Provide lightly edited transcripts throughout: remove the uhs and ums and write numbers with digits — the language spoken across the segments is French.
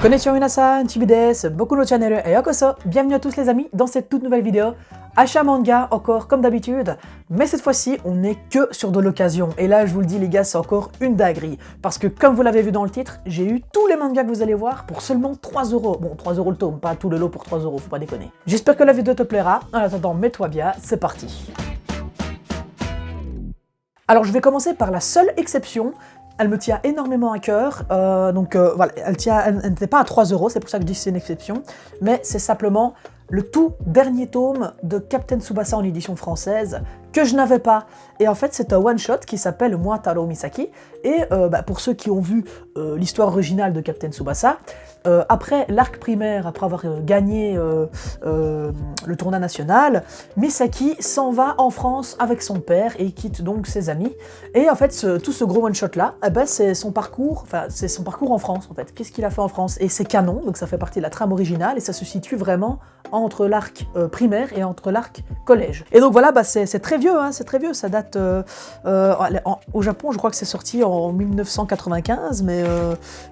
Konnichiwa minasan, Chibi desu, Boku no channel et yokoso. Bienvenue à tous les amis dans cette toute nouvelle vidéo. Achat manga, encore comme d'habitude, mais cette fois-ci, on n'est que sur de l'occasion. Et là, je vous le dis les gars, c'est encore une dinguerie. Parce que comme vous l'avez vu dans le titre, j'ai eu tous les mangas que vous allez voir pour seulement 3 €. Bon, 3 € le tome, pas tout le lot pour 3 €, faut pas déconner. J'espère que la vidéo te plaira. En attendant, mets-toi bien, c'est parti. Alors, je vais commencer par la seule exception. Elle me tient énormément à cœur, voilà, elle n'était pas à 3 €, c'est pour ça que je dis que c'est une exception, mais c'est simplement le tout dernier tome de Captain Tsubasa en édition française, que je n'avais pas. Et en fait, c'est un one-shot qui s'appelle Moi Taro Misaki, et pour ceux qui ont vu l'histoire originale de Captain Tsubasa, après l'arc primaire, après avoir gagné le tournoi national, Misaki s'en va en France avec son père et quitte donc ses amis. Et en fait, tout ce gros one-shot là, c'est son parcours en France en fait. Qu'est-ce qu'il a fait en France? Et c'est canon, donc ça fait partie de la trame originale et ça se situe vraiment entre l'arc primaire et entre l'arc collège. Et donc voilà, c'est très vieux, hein, c'est très vieux, ça date... au Japon, je crois que c'est sorti en 1995, mais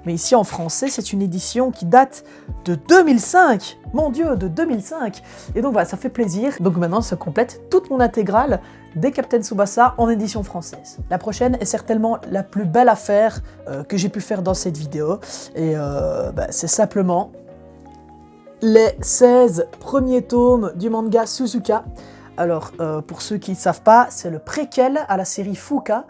ici en français, c'est une édition qui date de 2005. Mon Dieu, de 2005. Et donc voilà, ça fait plaisir. Donc maintenant, ça complète toute mon intégrale des Captain Tsubasa en édition française. La prochaine est certainement la plus belle affaire que j'ai pu faire dans cette vidéo. Et c'est simplement les 16 premiers tomes du manga Suzuka. Alors, pour ceux qui ne savent pas, c'est le préquel à la série Fuka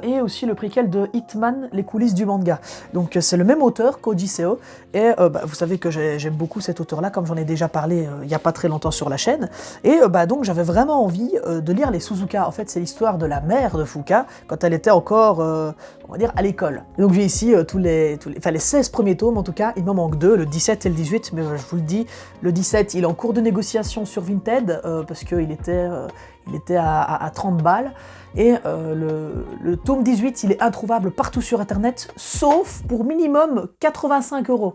et aussi le préquel de Hitman, les coulisses du manga. Donc c'est le même auteur, Koji Seo, et vous savez que j'aime beaucoup cet auteur-là, comme j'en ai déjà parlé il n'y a pas très longtemps sur la chaîne, et donc j'avais vraiment envie de lire les Suzuka. En fait, c'est l'histoire de la mère de Fuka, quand elle était encore, on va dire, à l'école. Donc j'ai ici les 16 premiers tomes, en tout cas, il m'en manque 2, le 17 et le 18, mais je vous le dis, le 17, il est en cours de négociation sur Vinted, parce qu'il était à 30 balles, et le tome 18, il est introuvable partout sur internet, sauf pour minimum 85 €.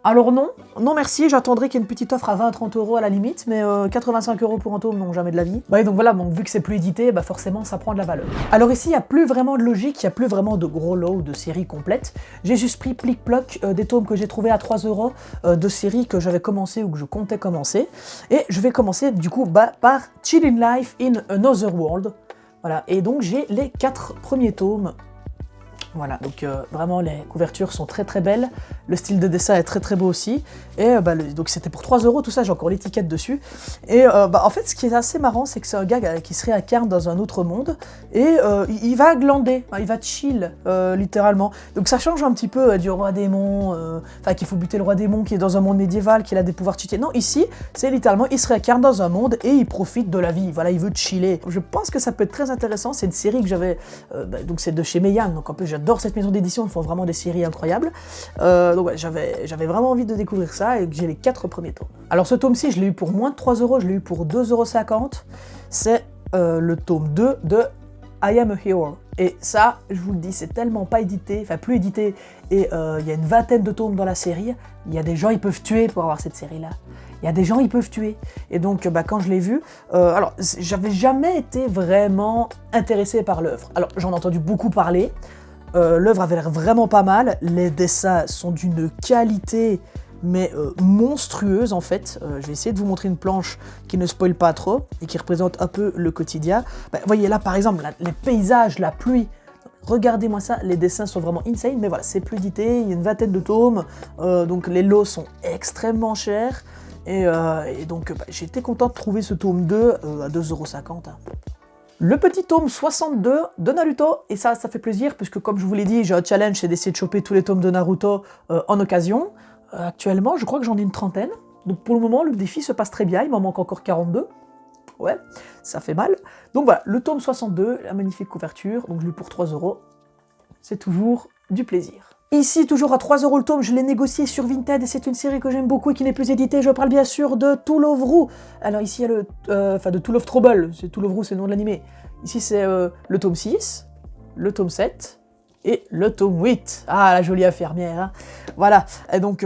Alors non merci, j'attendrai qu'il y ait une petite offre à 20-30 € à la limite, mais 85 € pour un tome, non, jamais de la vie. Ouais, donc voilà, vu que c'est plus édité, forcément ça prend de la valeur. Alors ici, il n'y a plus vraiment de logique, il n'y a plus vraiment de gros lots ou de séries complètes. J'ai juste pris plic-ploc des tomes que j'ai trouvés à 3 € de séries que j'avais commencé ou que je comptais commencer. Et je vais commencer du coup par Chillin' Life in Another World. Voilà, et donc j'ai les 4 premiers tomes. Voilà, donc vraiment les couvertures sont très très belles, le style de dessin est très très beau aussi, et donc c'était pour 3 € tout ça, j'ai encore l'étiquette dessus, et en fait ce qui est assez marrant c'est que c'est un gars qui se réincarne dans un autre monde, et il va glander, il va chill littéralement, donc ça change un petit peu du roi démon, qu'il faut buter le roi démon qui est dans un monde médiéval, qu'il a des pouvoirs cheatés, non ici c'est littéralement il se réincarne dans un monde et il profite de la vie, voilà, il veut chiller. Je pense que ça peut être très intéressant, c'est une série que j'avais, donc c'est de chez Meian, donc en plus j'adore cette maison d'édition, ils font vraiment des séries incroyables. Donc ouais, j'avais vraiment envie de découvrir ça et j'ai les 4 premiers tomes. Alors ce tome-ci, je l'ai eu pour moins de 3 €, je l'ai eu pour 2,50 €. C'est le tome 2 de I Am a Hero. Et ça, je vous le dis, c'est tellement pas édité, plus édité, et il y a une vingtaine de tomes dans la série. Il y a des gens, ils peuvent tuer pour avoir cette série-là. Il y a des gens, ils peuvent tuer. Et donc, quand je l'ai vu, alors, j'avais jamais été vraiment intéressé par l'œuvre. Alors, j'en ai entendu beaucoup parler. L'œuvre avait l'air vraiment pas mal, les dessins sont d'une qualité mais monstrueuse en fait. Je vais essayer de vous montrer une planche qui ne spoile pas trop et qui représente un peu le quotidien. Voyez là par exemple, les paysages, la pluie, regardez-moi ça, les dessins sont vraiment insane, mais voilà, c'est plus édité, il y a une vingtaine de tomes, donc les lots sont extrêmement chers, et donc j'ai été content de trouver ce tome 2 à 2,50 €. Hein. Le petit tome 62 de Naruto, et ça fait plaisir, puisque comme je vous l'ai dit, j'ai un challenge, c'est d'essayer de choper tous les tomes de Naruto en occasion. Actuellement, je crois que j'en ai une trentaine, donc pour le moment, le défi se passe très bien, il m'en manque encore 42. Ouais, ça fait mal. Donc voilà, le tome 62, la magnifique couverture, donc je l'ai pour 3 €, c'est toujours du plaisir. Ici, toujours à 3 € le tome, je l'ai négocié sur Vinted et c'est une série que j'aime beaucoup et qui n'est plus éditée. Je parle bien sûr de To Love Ru. Alors ici, il y a de To Love Trouble, To Love Ru, c'est le nom de l'animé. Ici, c'est le tome 6, le tome 7 et le tome 8. Ah, la jolie infirmière, hein. Voilà, et donc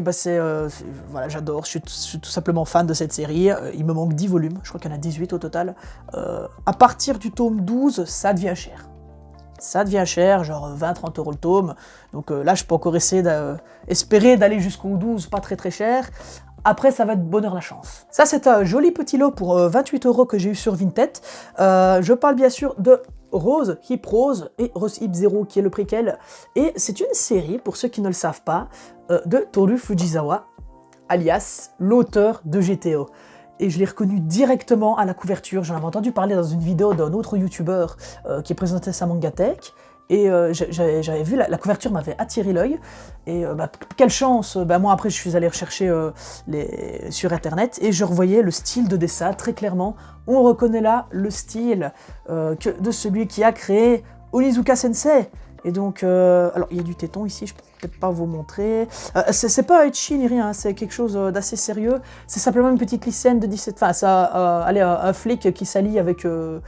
voilà, j'adore, je suis tout simplement fan de cette série. Il me manque 10 volumes, je crois qu'il y en a 18 au total. À partir du tome 12, ça devient cher. ça devient cher, genre 20-30 € le tome. Donc là, je peux encore essayer espérer d'aller jusqu'au 12, pas très cher. Après, ça va être bonheur la chance. Ça, c'est un joli petit lot pour 28 € que j'ai eu sur Vinted. Je parle bien sûr de Rose Hip Rose et Rose Hip Zero qui est le préquel. Et c'est une série, pour ceux qui ne le savent pas, de Toru Fujisawa, alias l'auteur de GTO. Et je l'ai reconnu directement à la couverture. J'en avais entendu parler dans une vidéo d'un autre youtubeur qui présentait sa mangatech. Et j'avais vu, la couverture m'avait attiré l'œil. Et quelle chance, moi après je suis allé rechercher sur internet et je revoyais le style de dessin très clairement. On reconnaît là le style de celui qui a créé Onizuka Sensei. Et donc, alors il y a du téton ici, je peux peut-être pas vous montrer. C'est pas un ecchi ni rien, c'est quelque chose d'assez sérieux. C'est simplement une petite lycéenne de 17 ans. Enfin, allez, un flic qui s'allie avec une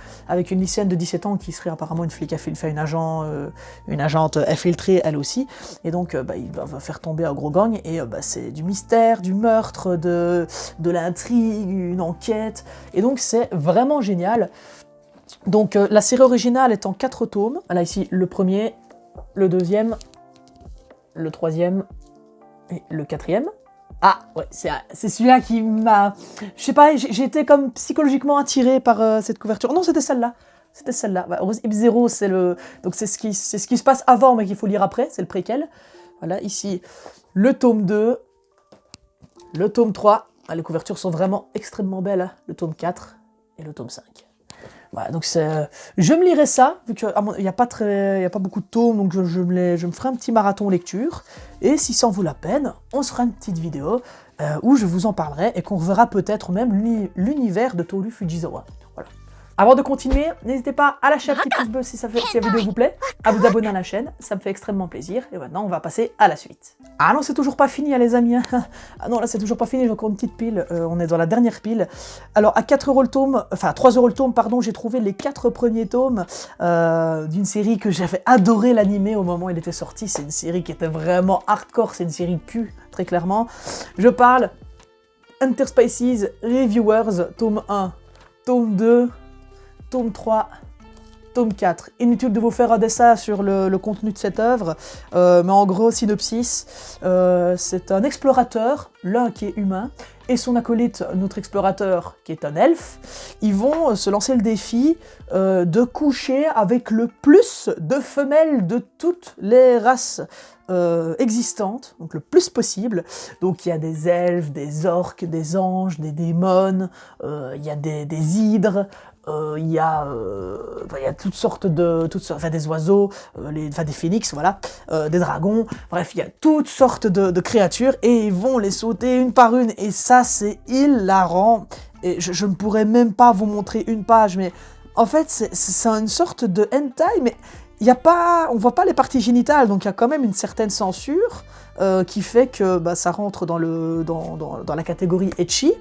lycéenne de 17 ans qui serait apparemment une flic infiltrée, une agente infiltrée elle aussi. Et donc, il va faire tomber un gros gang. Et c'est du mystère, du meurtre, de l'intrigue, une enquête. Et donc, c'est vraiment génial. Donc, la série originale est en 4 tomes. Voilà ici, le premier, le deuxième, le troisième et le quatrième. Ah, ouais, c'est celui-là qui m'a... Je sais pas, j'ai été comme psychologiquement attiré par cette couverture. Non, c'était celle-là. C'était celle-là. Rose Hip Zero, c'est le... Donc c'est ce qui se passe avant, mais qu'il faut lire après. C'est le préquel. Voilà, ici, le tome 2, le tome 3. Ah, les couvertures sont vraiment extrêmement belles. Hein. Le tome 4 et le tome 5. Voilà, donc je me lirai ça, vu qu'il n'y a pas beaucoup de tomes, donc je me ferai un petit marathon lecture. Et si ça en vaut la peine, on se fera une petite vidéo où je vous en parlerai et qu'on reverra peut-être même l'univers de Toru Fujisawa. Voilà. Avant de continuer, n'hésitez pas à lâcher un petit pouce bleu si la vidéo vous plaît, à vous abonner à la chaîne, ça me fait extrêmement plaisir. Et maintenant, on va passer à la suite. Ah non, c'est toujours pas fini, hein, les amis. Ah non, là, c'est toujours pas fini, j'ai encore une petite pile. On est dans la dernière pile. Alors, à 4 € le tome, enfin, 3 € le tome, pardon, j'ai trouvé les 4 premiers tomes d'une série que j'avais adoré l'animer au moment où il était sorti. C'est une série qui était vraiment hardcore, c'est une série pu, très clairement. Je parle Interspaces Reviewers, tome 1, tome 2, tome 3, tome 4. Inutile de vous faire un dessin sur le contenu de cette œuvre, mais en gros, synopsis, c'est un explorateur, l'un qui est humain, et son acolyte, notre explorateur, qui est un elfe. Ils vont se lancer le défi de coucher avec le plus de femelles de toutes les races existantes, donc le plus possible. Donc il y a des elfes, des orques, des anges, des démons, il y a des hydres, il y a toutes sortes des oiseaux, des phénix, voilà, des dragons, bref, il y a toutes sortes de créatures et ils vont les sauter une par une et ça c'est hilarant. Et je ne pourrais même pas vous montrer une page, mais en fait c'est une sorte de hentai, mais on voit pas les parties génitales, donc il y a quand même une certaine censure qui fait que ça rentre dans la catégorie ecchi.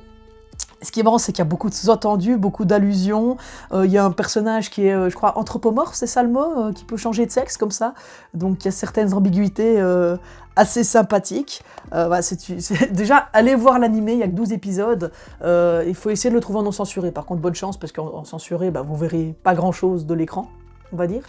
Ce qui est marrant, c'est qu'il y a beaucoup de sous-entendus, beaucoup d'allusions. Il y a un personnage qui est, je crois, anthropomorphe, c'est ça le mot, qui peut changer de sexe comme ça. Donc il y a certaines ambiguïtés assez sympathiques. Déjà, allez voir l'animé, il n'y a que 12 épisodes. Il faut essayer de le trouver en non censuré. Par contre, bonne chance, parce qu'en censuré, vous verrez pas grand-chose de l'écran, on va dire.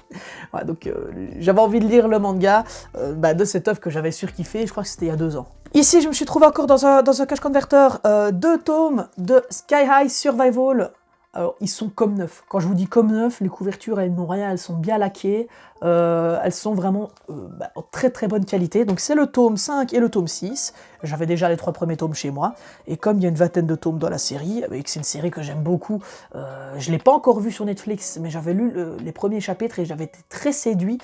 Voilà, donc j'avais envie de lire le manga de cette œuvre que j'avais surkiffé, je crois que c'était il y a 2 ans. Ici, je me suis trouvé encore dans un cache converteur 2 tomes de Sky High Survival. Alors, ils sont comme neufs. Quand je vous dis comme neufs, les couvertures, elles n'ont rien, elles sont bien laquées. Elles sont vraiment en très très bonne qualité. Donc c'est le tome 5 et le tome 6. J'avais déjà les 3 premiers tomes chez moi. Et comme il y a une vingtaine de tomes dans la série, et que c'est une série que j'aime beaucoup, je ne l'ai pas encore vue sur Netflix, mais j'avais lu les premiers chapitres et j'avais été très séduit.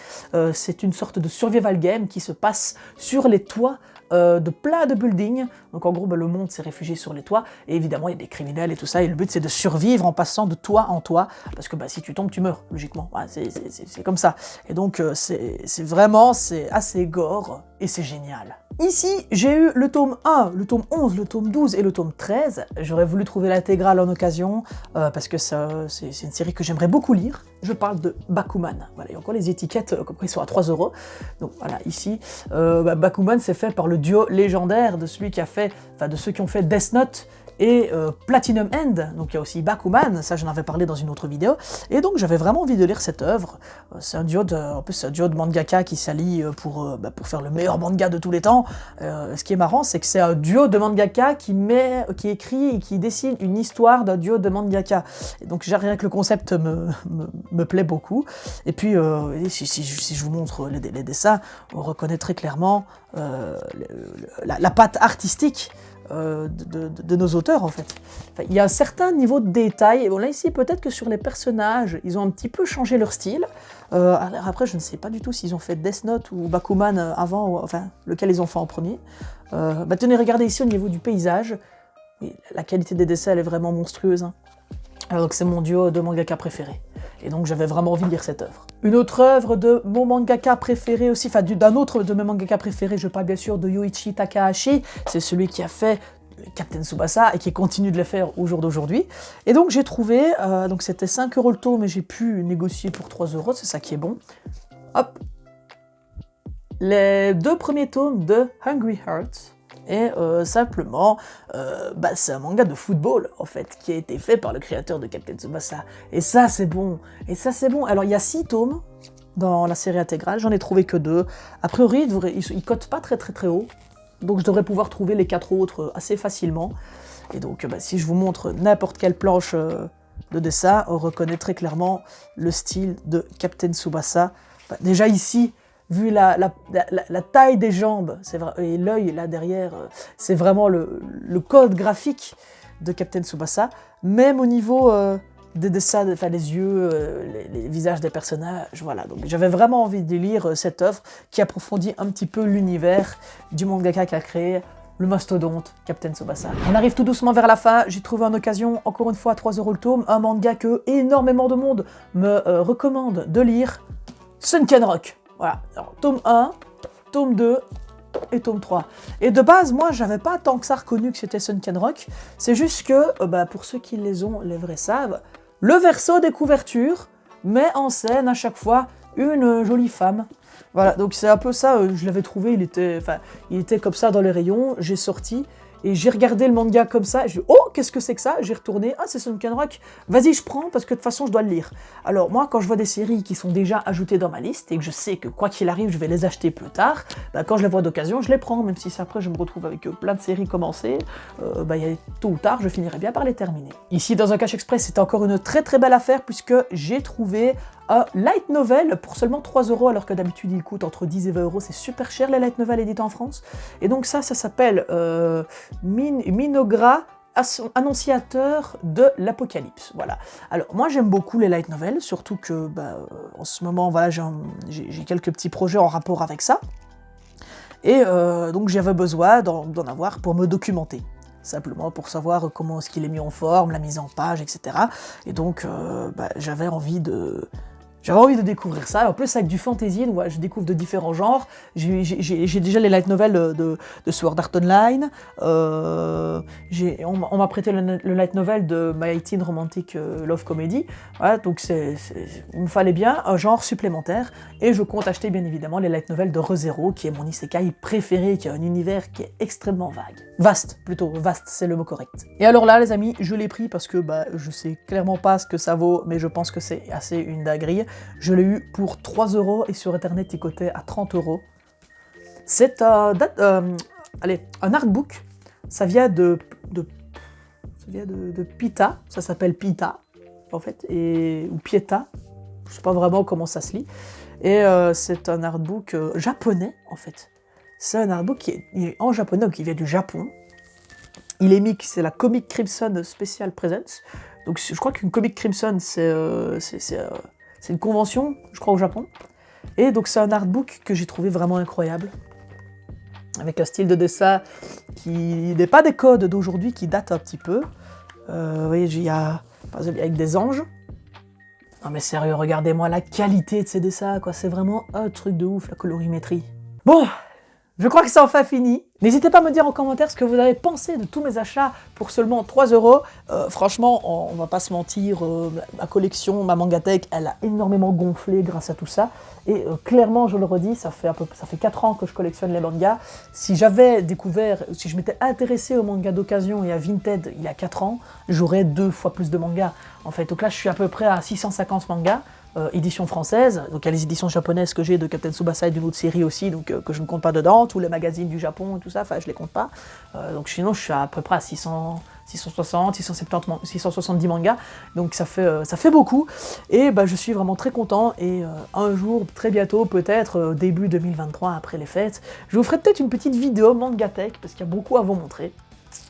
C'est une sorte de survival game qui se passe sur les toits de plein de buildings. Donc en gros, le monde s'est réfugié sur les toits. Et évidemment, il y a des criminels et tout ça. Et le but, c'est de survivre en passant de toit en toit. Parce que si tu tombes, tu meurs, logiquement. Ouais, c'est comme ça. Et donc, c'est assez gore. Et c'est génial. Ici, j'ai eu le tome 1, le tome 11, le tome 12 et le tome 13. J'aurais voulu trouver l'intégrale en occasion, parce que c'est une série que j'aimerais beaucoup lire. Je parle de Bakuman. Voilà, il y a encore les étiquettes, comme quoi ils sont à 3 €. Donc voilà, ici, Bakuman, c'est fait par le duo légendaire de celui qui a fait, de ceux qui ont fait Death Note et Platinum End, donc il y a aussi Bakuman, ça j'en avais parlé dans une autre vidéo, et donc j'avais vraiment envie de lire cette œuvre. C'est un duo en plus c'est un duo de mangaka qui s'allie pour faire le meilleur manga de tous les temps. Ce qui est marrant, c'est que c'est un duo de mangaka qui écrit et qui dessine une histoire d'un duo de mangaka. Et donc rien que le concept me plaît beaucoup. Et puis si je vous montre les dessins, on reconnaît très clairement la patte artistique de nos auteurs en fait. Enfin, il y a un certain niveau de détail, et bon là ici peut-être que sur les personnages, ils ont un petit peu changé leur style. Alors après je ne sais pas du tout s'ils ont fait Death Note ou Bakuman avant, enfin lequel ils ont fait en premier. Tenez, regardez ici au niveau du paysage, et la qualité des dessins elle est vraiment monstrueuse. Hein. Donc c'est mon duo de mangaka préféré. Et donc j'avais vraiment envie de lire cette œuvre. Une autre œuvre de mon mangaka préféré aussi, enfin d'un autre de mes mangaka préférés, je parle bien sûr de Yoichi Takahashi, c'est celui qui a fait Captain Tsubasa et qui continue de le faire au jour d'aujourd'hui. Et donc j'ai trouvé, donc c'était 5 € le tome, mais j'ai pu négocier pour 3 €, c'est ça qui est bon. Hop, les 2 premiers tomes de Hungry Heart. Et simplement, c'est un manga de football, en fait, qui a été fait par le créateur de Captain Tsubasa. Et ça, c'est bon. Et ça, c'est bon. Alors, il y a 6 tomes dans la série intégrale, j'en ai trouvé que 2. A priori, ils cotent pas très très très haut. Donc, je devrais pouvoir trouver les 4 autres assez facilement. Et donc, si je vous montre n'importe quelle planche de dessin, on reconnaît très clairement le style de Captain Tsubasa. Déjà ici, vu la taille des jambes et l'œil là derrière, c'est vraiment le code graphique de Captain Tsubasa. Même au niveau des dessins, enfin les yeux, les visages des personnages, voilà. Donc j'avais vraiment envie de lire cette œuvre qui approfondit un petit peu l'univers du mangaka qui a créé le mastodonte Captain Tsubasa. On arrive tout doucement vers la fin, j'ai trouvé en occasion, encore une fois, 3 € le tome, un manga que énormément de monde me recommande de lire, Sunken Rock. Voilà, alors tome 1, tome 2 et tome 3. Et de base, moi, j'avais pas tant que ça reconnu que c'était Sunken Rock, c'est juste que, pour ceux qui les ont, les vrais savent, le verso des couvertures met en scène à chaque fois une jolie femme. Voilà, donc c'est un peu ça, je l'avais trouvé, il était comme ça dans les rayons, j'ai sorti, et j'ai regardé le manga comme ça, et je dis « Oh, qu'est-ce que c'est que ça ?» J'ai retourné « Ah, c'est Sunken Rock, vas-y, je prends, parce que de toute façon, je dois le lire. » Alors moi, quand je vois des séries qui sont déjà ajoutées dans ma liste, et que je sais que quoi qu'il arrive, je vais les acheter plus tard, quand je les vois d'occasion, je les prends, même si après je me retrouve avec plein de séries commencées, tôt ou tard, je finirai bien par les terminer. Ici, dans un Cash Express, c'était encore une très très belle affaire, puisque j'ai trouvé un light novel pour seulement 3 €, alors que d'habitude il coûte entre 10 et 20 €, c'est super cher les light novels édités en France. Et donc ça s'appelle Minogra, annonciateur de l'apocalypse. Voilà. Alors moi j'aime beaucoup les light novels, surtout que en ce moment voilà, j'ai quelques petits projets en rapport avec ça. Et donc j'avais besoin d'en avoir pour me documenter. Simplement pour savoir comment est-ce qu'il est mis en forme, la mise en page, etc. Et donc j'avais envie de découvrir ça. En plus, avec du fantasy, donc, je découvre de différents genres. J'ai déjà les light novels de Sword Art Online. On m'a prêté le light novel de My Teen Romantic Love Comedy. Voilà, donc il me fallait bien un genre supplémentaire. Et je compte acheter bien évidemment les light novels de ReZero, qui est mon isekai préféré, qui a un univers qui est extrêmement vague. Vaste, c'est le mot correct. Et alors là, les amis, je l'ai pris parce que je sais clairement pas ce que ça vaut, mais je pense que c'est assez une dinguerie. Je l'ai eu pour 3 € et sur internet il cotait à 30 €. C'est un artbook, ça vient de Pita, ça s'appelle Pita en fait, ou Pieta, je sais pas vraiment comment ça se lit. Et c'est un artbook japonais en fait. C'est un artbook qui est en japonais, donc il vient du Japon. Il est mix, c'est la Comic Crimson Special Presents. Donc je crois qu'une Comic Crimson c'est une convention, je crois, au Japon. Et donc c'est un artbook que j'ai trouvé vraiment incroyable. Avec un style de dessin qui n'est pas des codes d'aujourd'hui, qui date un petit peu. Vous voyez, il y a, par exemple, avec des anges. Non mais sérieux, regardez-moi la qualité de ces dessins, quoi. C'est vraiment un truc de ouf, la colorimétrie. Bon, je crois que c'est enfin fini. N'hésitez pas à me dire en commentaire ce que vous avez pensé de tous mes achats pour seulement 3 €. Franchement, on va pas se mentir, ma collection, ma mangatech, elle a énormément gonflé grâce à tout ça. Et clairement, je le redis, ça fait 4 ans que je collectionne les mangas. Si j'avais découvert, si je m'étais intéressé aux mangas d'occasion et à Vinted il y a 4 ans, j'aurais 2 fois plus de mangas. En fait, donc là, je suis à peu près à 650 mangas. Édition française, donc il y a les éditions japonaises que j'ai de Captain Tsubasa et d'une autre série aussi, donc que je ne compte pas dedans, tous les magazines du Japon et tout ça, enfin je les compte pas. Donc sinon je suis à peu près à 660, 670 mangas, donc ça fait beaucoup, et bah, je suis vraiment très content, et un jour, très bientôt, peut-être début 2023, après les fêtes, je vous ferai peut-être une petite vidéo mangatech, parce qu'il y a beaucoup à vous montrer.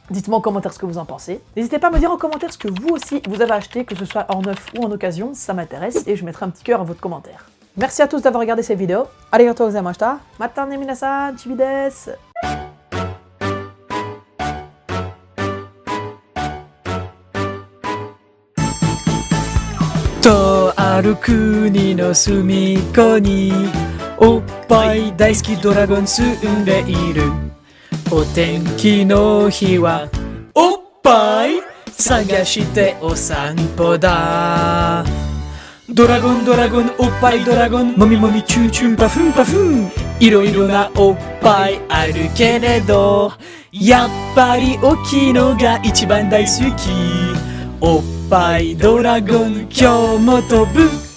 Dites-moi en commentaire ce que vous en pensez. N'hésitez pas à me dire en commentaire ce que vous aussi vous avez acheté, que ce soit en neuf ou en occasion, ça m'intéresse, et je mettrai un petit cœur à votre commentaire. Merci à tous d'avoir regardé cette vidéo. Arigatou gozaimashita. Mata ne minasan, chibi desu. とある国の隅っこにおっぱい大好きドラゴン住んでいる。お天気の日はおっぱい探してお散歩だ。ドラゴンドラゴンおっぱいドラゴンもみもみチューチューパフンパフン。いろいろなおっぱいあるけれどやっぱり大きいのが一番大好き。おっぱいドラゴン今日も飛ぶ。